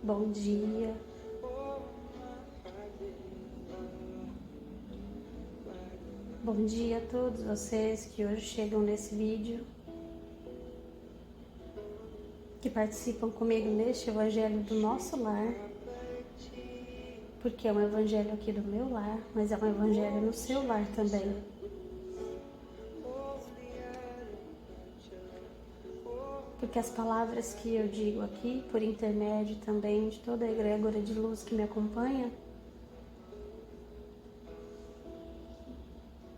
bom dia. Bom dia a todos vocês que hoje chegam nesse vídeo, que participam comigo neste evangelho do nosso lar, porque é um evangelho aqui do meu lar, mas é um evangelho no seu lar também. Porque as palavras que eu digo aqui, por intermédio também de toda a egrégora de luz que me acompanha,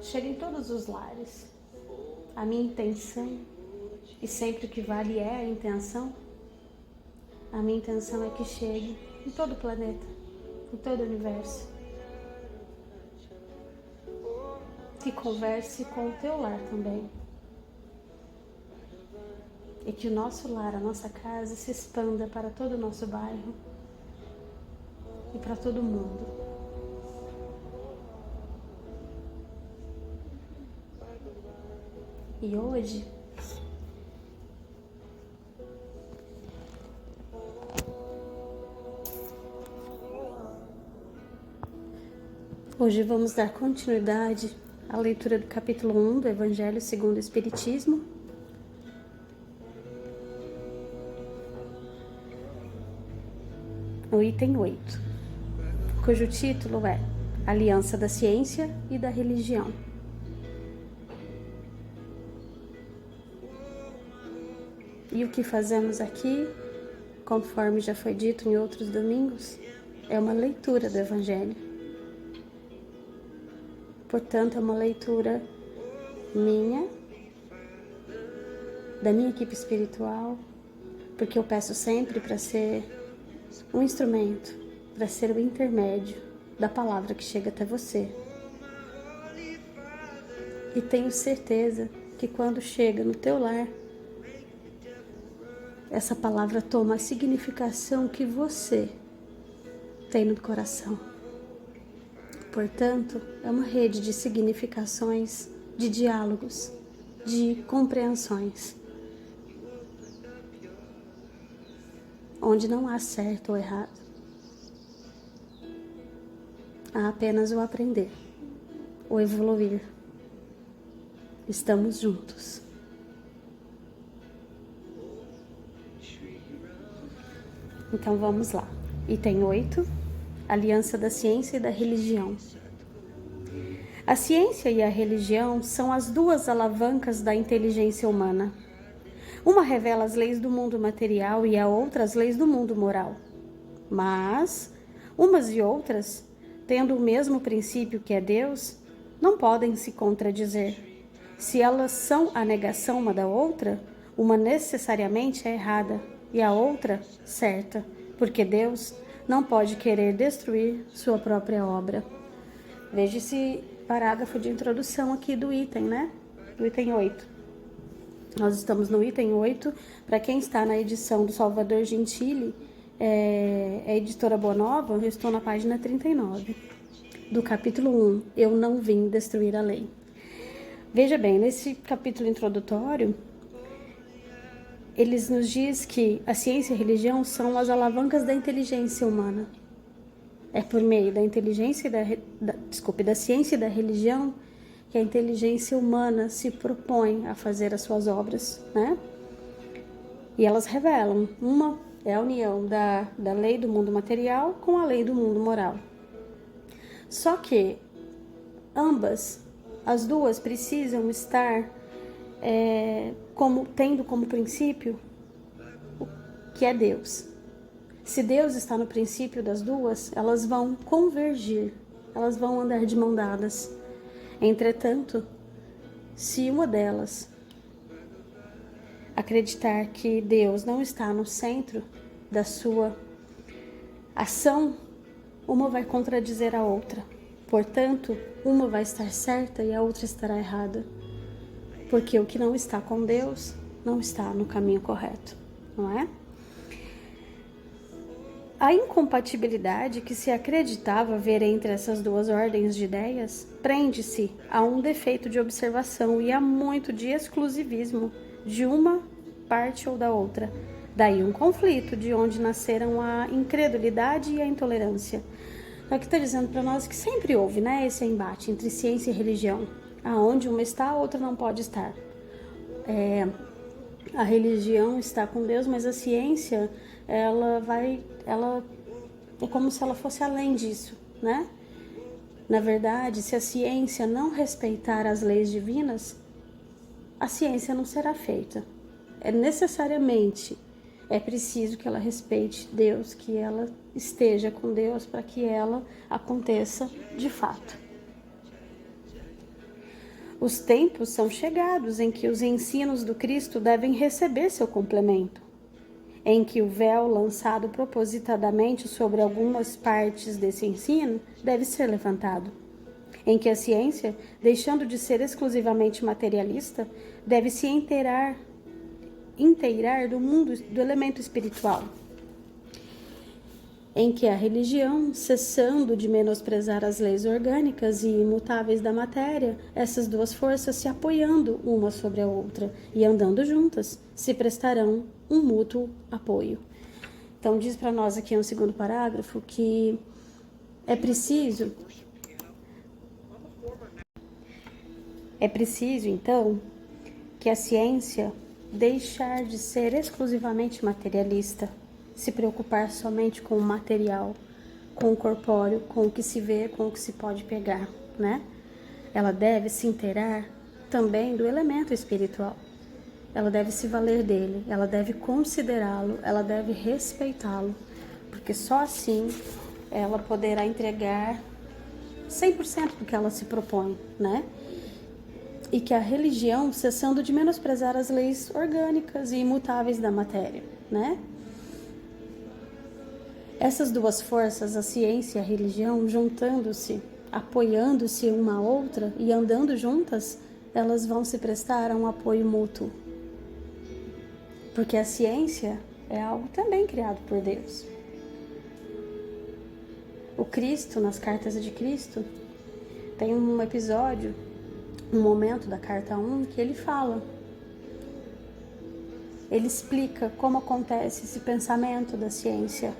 chega em todos os lares. A minha intenção, e sempre o que vale é a intenção, a minha intenção é que chegue em todo o planeta, em todo o universo. Que converse com o teu lar também. E que o nosso lar, a nossa casa, se expanda para todo o nosso bairro e para todo o mundo. E hoje vamos dar continuidade à leitura do capítulo 1 do Evangelho segundo o Espiritismo. No item 8, cujo título é Aliança da Ciência e da Religião. E o que fazemos aqui, conforme já foi dito em outros domingos, é uma leitura do Evangelho. Portanto, é uma leitura minha, da minha equipe espiritual, porque eu peço sempre para ser um instrumento, para ser o intermédio da palavra que chega até você. E tenho certeza que quando chega no teu lar, essa palavra toma a significação que você tem no coração. Portanto, é uma rede de significações, de diálogos, de compreensões, onde não há certo ou errado. Há apenas o aprender, o evoluir. Estamos juntos. Então vamos lá. Item 8, Aliança da Ciência e da Religião. A ciência e a religião são as duas alavancas da inteligência humana. Uma revela as leis do mundo material e a outra as leis do mundo moral. Mas, umas e outras, tendo o mesmo princípio que é Deus, não podem se contradizer. Se elas são a negação uma da outra, uma necessariamente é errada e a outra certa, porque Deus não pode querer destruir sua própria obra. Veja esse parágrafo de introdução aqui do item, né? Do item 8. Nós estamos no item 8, para quem está na edição do Salvador Gentili, a editora Boa Nova, eu estou na página 39, do capítulo 1, Eu não vim destruir a lei. Veja bem, nesse capítulo introdutório, eles nos diz que a ciência e a religião são as alavancas da inteligência humana. É por meio da inteligência da ciência e da religião que a inteligência humana se propõe a fazer as suas obras, né? E elas revelam, uma é a união da lei do mundo material com a lei do mundo moral. Só que as duas precisam estar tendo como princípio o que é Deus. Se Deus está no princípio das duas, elas vão convergir, elas vão andar de mão dadas. Entretanto, se uma delas acreditar que Deus não está no centro da sua ação, uma vai contradizer a outra. Portanto, uma vai estar certa e a outra estará errada. Porque o que não está com Deus não está no caminho correto, não é? A incompatibilidade que se acreditava ver entre essas duas ordens de ideias prende-se a um defeito de observação e a muito de exclusivismo de uma parte ou da outra, Daí um conflito, de onde nasceram a incredulidade e a intolerância. Então, aqui está dizendo para nós que sempre houve, né, esse embate entre ciência e religião. Aonde uma está, a outra não pode estar. A religião está com Deus, mas a ciência, ela é como se ela fosse além disso, né? Na verdade, se a ciência não respeitar as leis divinas, a ciência não será feita. É preciso que ela respeite Deus, que ela esteja com Deus para que ela aconteça de fato. Os tempos são chegados em que os ensinos do Cristo devem receber seu complemento, em que o véu lançado propositadamente sobre algumas partes desse ensino deve ser levantado, em que a ciência, deixando de ser exclusivamente materialista, deve se inteirar do mundo, do elemento espiritual, em que a religião, cessando de menosprezar as leis orgânicas e imutáveis da matéria, essas duas forças se apoiando uma sobre a outra e andando juntas, se prestarão um mútuo apoio. Então diz para nós aqui no segundo parágrafo que é preciso então que a ciência deixar de ser exclusivamente materialista, se preocupar somente com o material, com o corpóreo, com o que se vê, com o que se pode pegar, né? Ela deve se inteirar também do elemento espiritual. Ela deve se valer dele, ela deve considerá-lo, ela deve respeitá-lo, porque só assim ela poderá entregar 100% do que ela se propõe, né? E que a religião, cessando de menosprezar as leis orgânicas e imutáveis da matéria, né? Essas duas forças, a ciência e a religião, juntando-se, apoiando-se uma à outra e andando juntas, elas vão se prestar a um apoio mútuo. Porque a ciência é algo também criado por Deus. O Cristo, nas cartas de Cristo, tem um episódio, um momento da carta 1 que ele fala. Ele explica como acontece esse pensamento da ciência,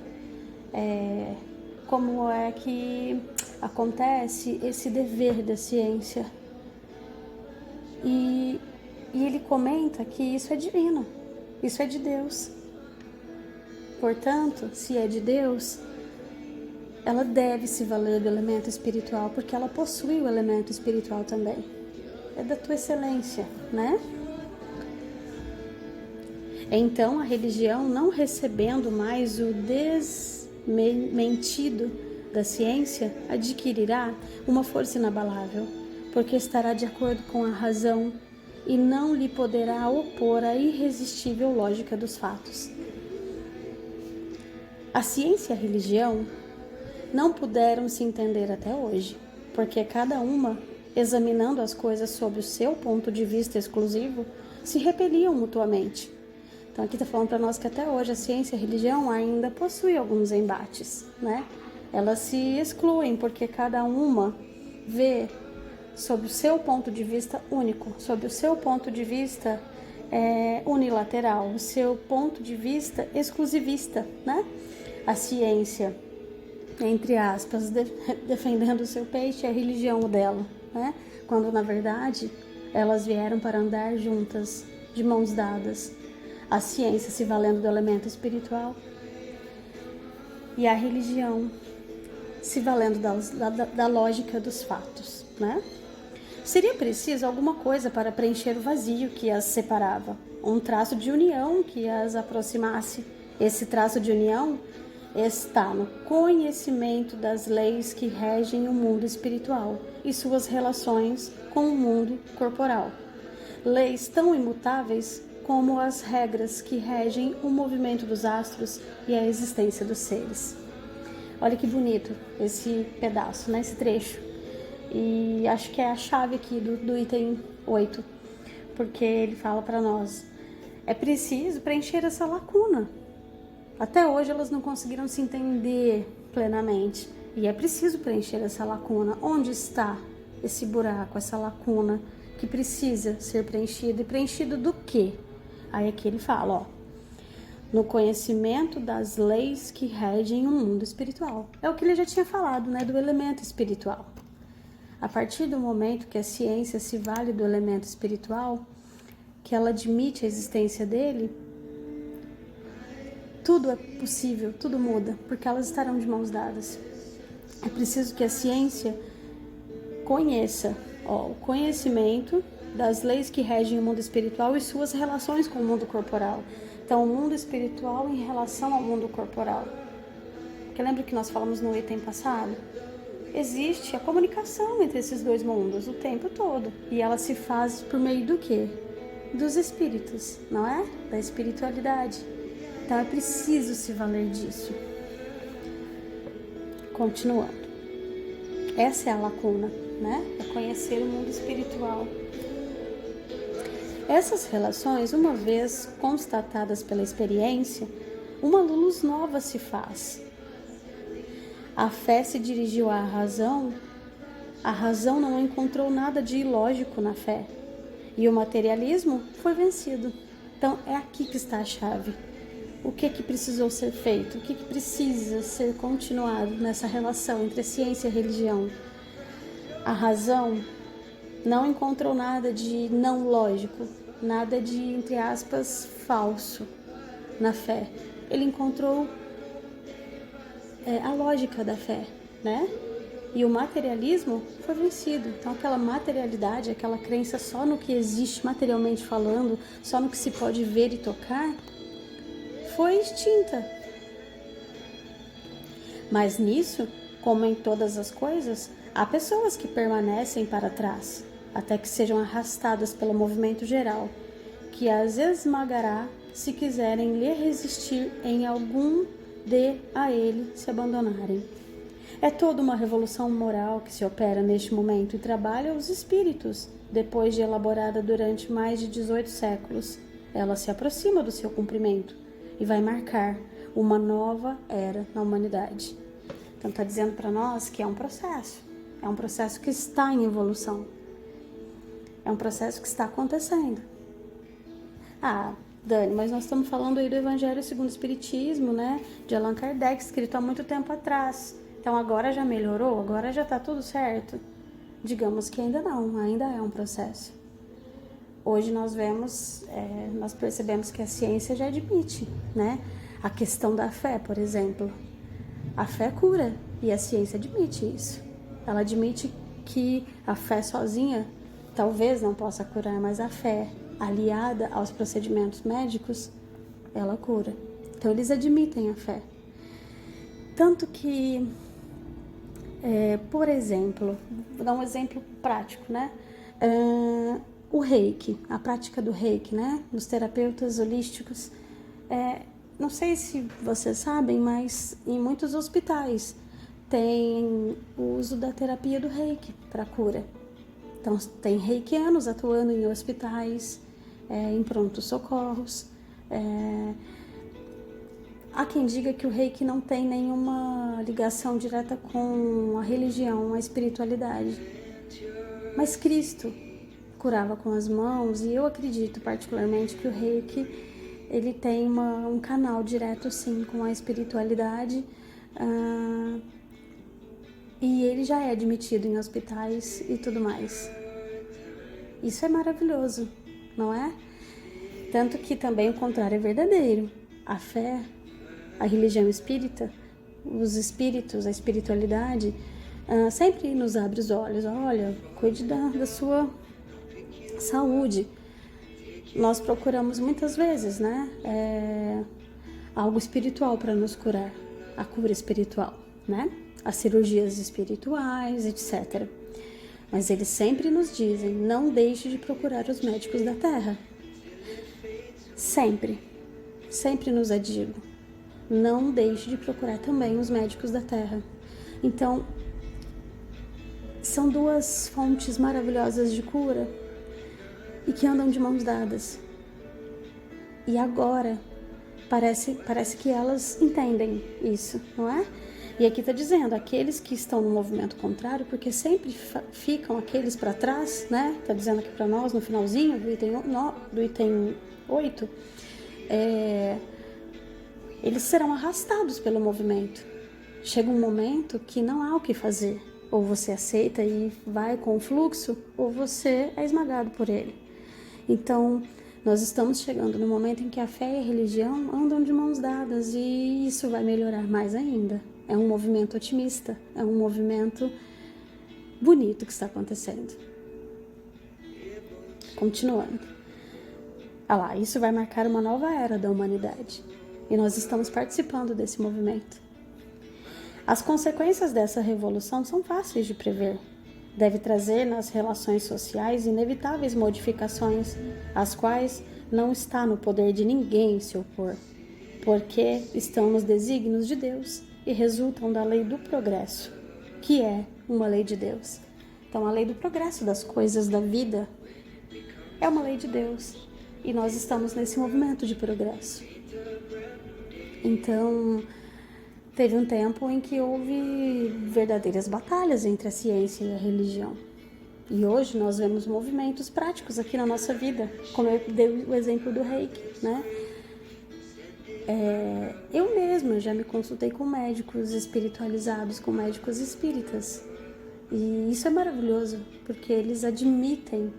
como é que acontece esse dever da ciência. E ele comenta que isso é divino, isso é de Deus. Portanto, se é de Deus, ela deve se valer do elemento espiritual, porque ela possui o elemento espiritual também. É da tua excelência, né? Então, a religião, não recebendo mais o desmentido da ciência, adquirirá uma força inabalável, porque estará de acordo com a razão e não lhe poderá opor a irresistível lógica dos fatos. A ciência e a religião não puderam se entender até hoje, porque cada uma, examinando as coisas sob o seu ponto de vista exclusivo, se repeliam mutuamente. Então aqui está falando para nós que até hoje a ciência e a religião ainda possuem alguns embates, né? Elas se excluem porque cada uma vê sob o seu ponto de vista único, sob o seu ponto de vista unilateral, o seu ponto de vista exclusivista, né? A ciência, entre aspas, defendendo o seu peixe, é a religião dela, né? Quando na verdade elas vieram para andar juntas, de mãos dadas. A ciência se valendo do elemento espiritual e a religião se valendo da lógica dos fatos, né? Seria preciso alguma coisa para preencher o vazio que as separava, um traço de união que as aproximasse. Esse traço de união está no conhecimento das leis que regem o mundo espiritual e suas relações com o mundo corporal. Leis tão imutáveis como as regras que regem o movimento dos astros e a existência dos seres. Olha que bonito esse pedaço, né? Esse trecho. E acho que é a chave aqui do item 8, porque ele fala para nós, é preciso preencher essa lacuna. Até hoje elas não conseguiram se entender plenamente, e é preciso preencher essa lacuna. Onde está esse buraco, essa lacuna que precisa ser preenchida? E preenchido do quê? Aí aqui ele fala, no conhecimento das leis que regem o mundo espiritual. É o que ele já tinha falado, né, do elemento espiritual. A partir do momento que a ciência se vale do elemento espiritual, que ela admite a existência dele, tudo é possível, tudo muda, porque elas estarão de mãos dadas. É preciso que a ciência conheça o conhecimento das leis que regem o mundo espiritual e suas relações com o mundo corporal. Então, o mundo espiritual em relação ao mundo corporal. Porque lembra que nós falamos no item passado? Existe a comunicação entre esses dois mundos o tempo todo. E ela se faz por meio do quê? Dos espíritos, não é? Da espiritualidade. Então, é preciso se valer disso. Continuando. Essa é a lacuna, né? É conhecer o mundo espiritual. Essas relações, uma vez constatadas pela experiência, uma luz nova se faz. A fé se dirigiu à razão, a razão não encontrou nada de ilógico na fé, e o materialismo foi vencido. Então, é aqui que está a chave. O que precisou ser feito? O que precisa ser continuado nessa relação entre a ciência e a religião? A razão não encontrou nada de não lógico, nada de, entre aspas, falso na fé. Ele encontrou a lógica da fé, né? E o materialismo foi vencido. Então, aquela materialidade, aquela crença só no que existe materialmente falando, só no que se pode ver e tocar, foi extinta. Mas nisso, como em todas as coisas, há pessoas que permanecem para trás, até que sejam arrastadas pelo movimento geral, que as esmagará se quiserem lhe resistir em algum de a ele se abandonarem. É toda uma revolução moral que se opera neste momento e trabalha os espíritos, depois de elaborada durante mais de 18 séculos. Ela se aproxima do seu cumprimento e vai marcar uma nova era na humanidade. Então está dizendo para nós que é um processo que está em evolução, é um processo que está acontecendo. Dani, mas nós estamos falando aí do Evangelho segundo o Espiritismo, né, de Allan Kardec, escrito há muito tempo atrás. Então agora já melhorou? Agora já está tudo certo? Digamos que ainda não, ainda é um processo. Hoje nós percebemos que a ciência já admite, né, a questão da fé, por exemplo. A fé cura e a ciência admite isso. Ela admite que a fé sozinha talvez não possa curar, mas a fé aliada aos procedimentos médicos, ela cura. Então eles admitem a fé. Tanto que, por exemplo, vou dar um exemplo prático, né? O reiki, a prática do reiki, né? Nos terapeutas holísticos. Não sei se vocês sabem, mas em muitos hospitais tem o uso da terapia do reiki para cura. Então, tem reikianos atuando em hospitais, em prontos-socorros. Há quem diga que o reiki não tem nenhuma ligação direta com a religião, a espiritualidade. Mas Cristo curava com as mãos, e eu acredito particularmente que o reiki ele tem um canal direto, sim, com a espiritualidade, e ele já é admitido em hospitais e tudo mais. Isso é maravilhoso, não é? Tanto que também o contrário é verdadeiro. A fé, a religião espírita, os espíritos, a espiritualidade, sempre nos abre os olhos. Olha, cuide da sua saúde. Nós procuramos muitas vezes, né, algo espiritual para nos curar, a cura espiritual, né, as cirurgias espirituais, etc. Mas eles sempre nos dizem, não deixe de procurar os médicos da terra. Sempre nos digo, não deixe de procurar também os médicos da terra. Então, são duas fontes maravilhosas de cura e que andam de mãos dadas. E agora, parece que elas entendem isso, não é? E aqui está dizendo, aqueles que estão no movimento contrário, porque sempre ficam aqueles para trás, né? Está dizendo aqui para nós, no finalzinho do item 8, eles serão arrastados pelo movimento. Chega um momento que não há o que fazer. Ou você aceita e vai com o fluxo, ou você é esmagado por ele. Então, nós estamos chegando no momento em que a fé e a religião andam de mãos dadas, e isso vai melhorar mais ainda. É um movimento otimista, é um movimento bonito que está acontecendo. Continuando. Isso vai marcar uma nova era da humanidade. E nós estamos participando desse movimento. As consequências dessa revolução são fáceis de prever. Deve trazer nas relações sociais inevitáveis modificações, às quais não está no poder de ninguém se opor, porque estão nos desígnios de Deus e resultam da lei do progresso, que é uma lei de Deus. Então, a lei do progresso das coisas da vida é uma lei de Deus, e nós estamos nesse movimento de progresso. Então, teve um tempo em que houve verdadeiras batalhas entre a ciência e a religião. E hoje nós vemos movimentos práticos aqui na nossa vida, como eu dei o exemplo do Reiki, né? Eu mesma já me consultei com médicos espiritualizados, com médicos espíritas. E isso é maravilhoso, porque eles admitem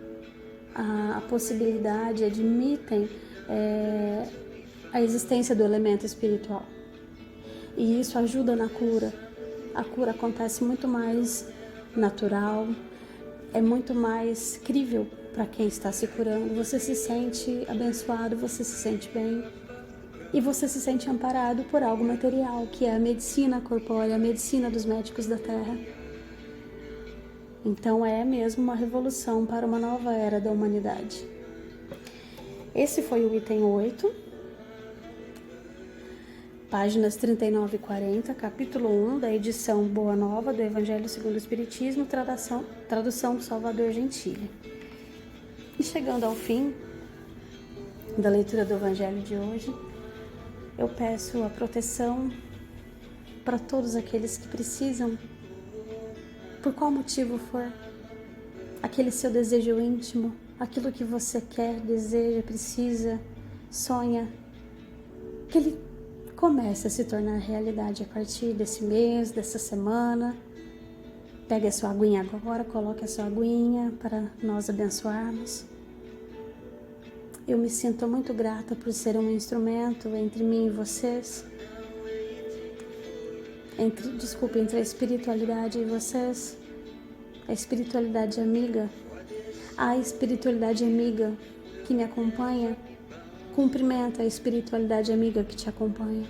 a possibilidade, admitem a existência do elemento espiritual. E isso ajuda na cura. A cura acontece muito mais natural, é muito mais crível para quem está se curando. Você se sente abençoado, você se sente bem e você se sente amparado por algo material, que é a medicina corpórea, a medicina dos médicos da Terra. Então é mesmo uma revolução para uma nova era da humanidade. Esse foi o item 8. Páginas 39 e 40, capítulo 1 da edição Boa Nova do Evangelho segundo o Espiritismo, tradução do Salvador Gentili. E chegando ao fim da leitura do Evangelho de hoje, eu peço a proteção para todos aqueles que precisam, por qual motivo for, aquele seu desejo íntimo, aquilo que você quer, deseja, precisa, sonha, que ele comece a se tornar realidade a partir desse mês, dessa semana. Pegue a sua aguinha agora, coloque a sua aguinha para nós abençoarmos. Eu me sinto muito grata por ser um instrumento entre mim e vocês, entre a espiritualidade e vocês, a espiritualidade amiga, a espiritualidade amiga que me acompanha. Cumprimenta a espiritualidade amiga que te acompanha.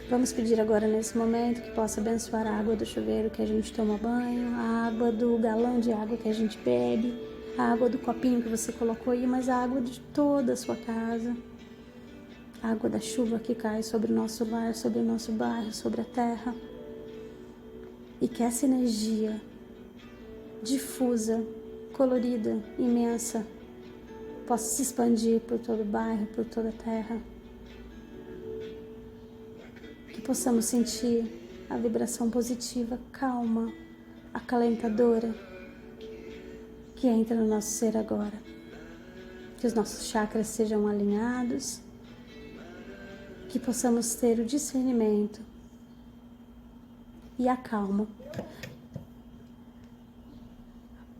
Vamos pedir agora nesse momento que possa abençoar a água do chuveiro que a gente toma banho, a água do galão de água que a gente bebe, a água do copinho que você colocou aí, mas a água de toda a sua casa, a água da chuva que cai sobre o nosso lar, sobre o nosso bairro, sobre a terra. E que essa energia difusa, colorida, imensa, possa se expandir por todo o bairro, por toda a terra. Que possamos sentir a vibração positiva, calma, acalentadora, que entra no nosso ser agora. Que os nossos chakras sejam alinhados, que possamos ter o discernimento e a calma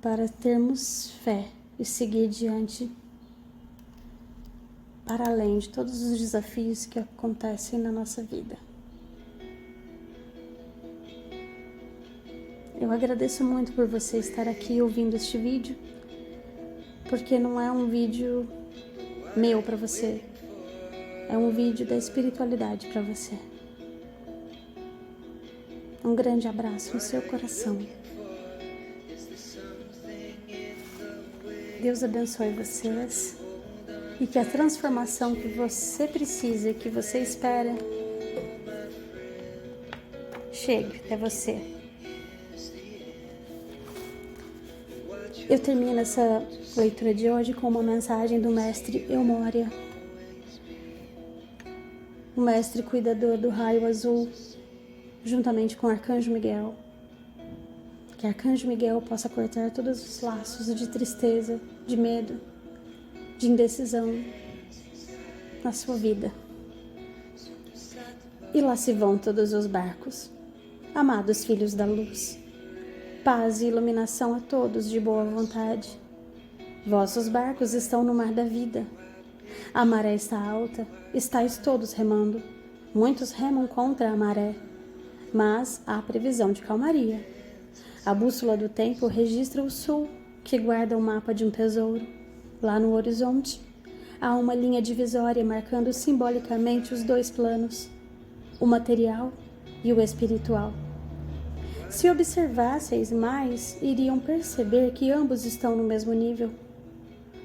para termos fé e seguir diante, para além de todos os desafios que acontecem na nossa vida. Eu agradeço muito por você estar aqui ouvindo este vídeo, porque não é um vídeo meu para você, é um vídeo da espiritualidade para você. Um grande abraço no seu coração. Deus abençoe vocês. E que a transformação que você precisa, que você espera, chegue até você. Eu termino essa leitura de hoje com uma mensagem do mestre Eumória, o mestre cuidador do raio azul, juntamente com o Arcanjo Miguel. Que Arcanjo Miguel possa cortar todos os laços de tristeza, de medo, de indecisão na sua vida. e lá se vão todos os barcos. Amados filhos da luz, paz e iluminação a todos de boa vontade. Vossos barcos estão no mar da vida. A maré está alta, estáis todos remando. Muitos remam contra a maré, mas há previsão de calmaria. A bússola do tempo registra o sul, que guarda o mapa de um tesouro. Lá no horizonte, há uma linha divisória marcando simbolicamente os dois planos, o material e o espiritual. Se observasseis mais, iriam perceber que ambos estão no mesmo nível.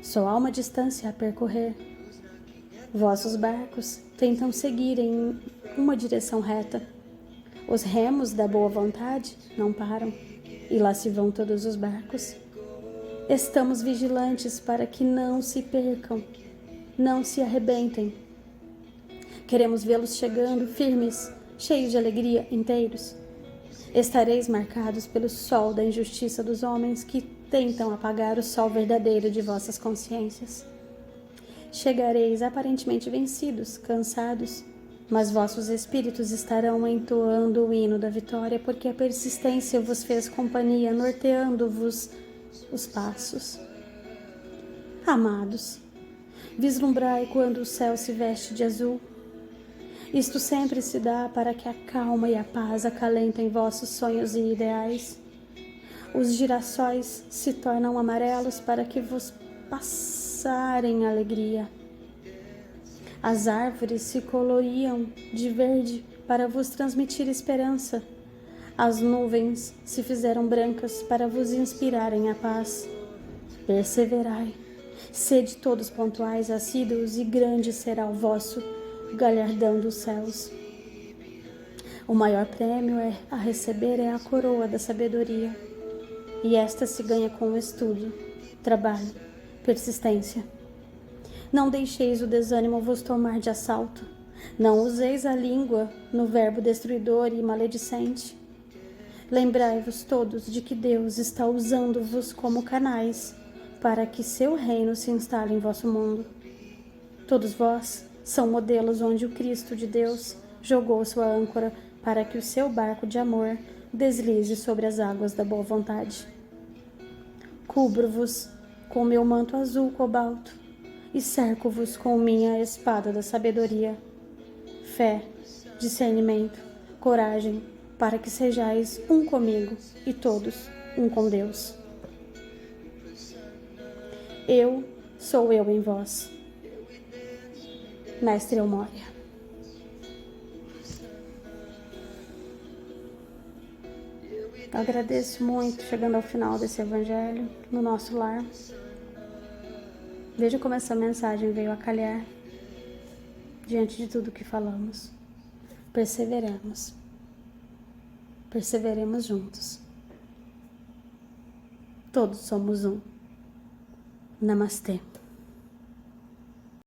Só há uma distância a percorrer. Vossos barcos tentam seguir em uma direção reta. Os remos da boa vontade não param, e lá se vão todos os barcos. Estamos vigilantes para que não se percam, não se arrebentem. Queremos vê-los chegando firmes, cheios de alegria, inteiros. Estareis marcados pelo sol da injustiça dos homens que tentam apagar o sol verdadeiro de vossas consciências. Chegareis aparentemente vencidos, cansados, mas vossos espíritos estarão entoando o hino da vitória, porque a persistência vos fez companhia, norteando-vos os passos. Amados, vislumbrai quando o céu se veste de azul. Isto sempre se dá para que a calma e a paz acalentem vossos sonhos e ideais. Os girassóis se tornam amarelos para que vos passarem alegria. As árvores se coloriam de verde para vos transmitir esperança. As nuvens se fizeram brancas para vos inspirarem a paz. Perseverai, sede todos pontuais, assíduos, e grande será o vosso galardão dos céus. O maior prêmio a receber é a coroa da sabedoria, e esta se ganha com o estudo, trabalho, persistência. Não deixeis o desânimo vos tomar de assalto. Não useis a língua no verbo destruidor e maledicente. Lembrai-vos todos de que Deus está usando-vos como canais para que seu reino se instale em vosso mundo. Todos vós são modelos onde o Cristo de Deus jogou sua âncora para que o seu barco de amor deslize sobre as águas da boa vontade. Cubro-vos com meu manto azul cobalto e cerco-vos com minha espada da sabedoria. Fé, discernimento, coragem, para que sejais um comigo e todos um com Deus. Eu sou eu em vós. Mestre Elmória. Agradeço muito chegando ao final desse evangelho no nosso lar. Veja como essa mensagem veio a calhar diante de tudo que falamos. Perseveremos. Perseveremos juntos. Todos somos um. Namastê.